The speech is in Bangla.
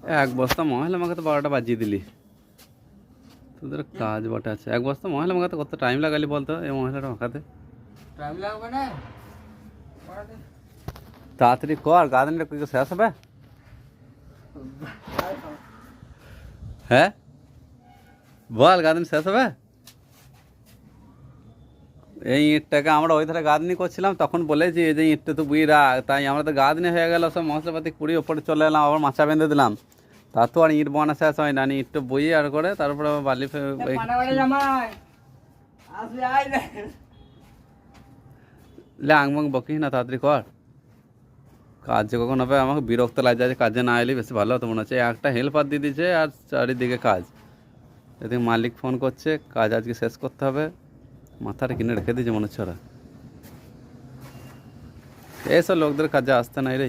এক বস্তা মহিলা আমাকে তো 12টা বাজিয়ে দিলি। তোদের কাজ বটে আছে। এক বস্তা মহিলা মাখাতে কত টাইম লাগালি বলতো এই মহিলাটা মাখাতে? টাইম লাগবে না। তাড়াতাড়ি কর, গার্ডেনটা কি শেষ হবে? হ্যাঁ বল, গার্ডেন শেষ হবে? এই ইঁটটাকে আমরা ওই ধারে গাঁদনি করছিলাম, তখন বলেছি এই যে ইঁটটা তো বুই রাখ, তাই আমরা তো গাঁদনি হয়ে গেল, সব মশলাপাতি কুড়ি ওপরে চলে এলাম, আবার মাচা বেঁধে দিলাম। তা তো আর ইঁট বানা শেষ হয় না, ইঁটটা বইয়ে আর করে তারপরে আবার বালি লে আংমাং বকিস না, তাড়াতাড়ি কর। কাজ যে কখন হবে, আমাকে বিরক্ত লাগে যে কাজে না এলে বেশি ভালো হতো মনে হচ্ছে। একটা হেল্পার দিয়ে দিয়েছে আর চারিদিকে কাজ। এদিকে মালিক ফোন করছে, কাজ আজকে শেষ করতে হবে। মাথাটা কিনে রেখে দিয়েছে মনে হচ্ছে ওরা। এইসব লোকদের কাজে আসতে নাই রে।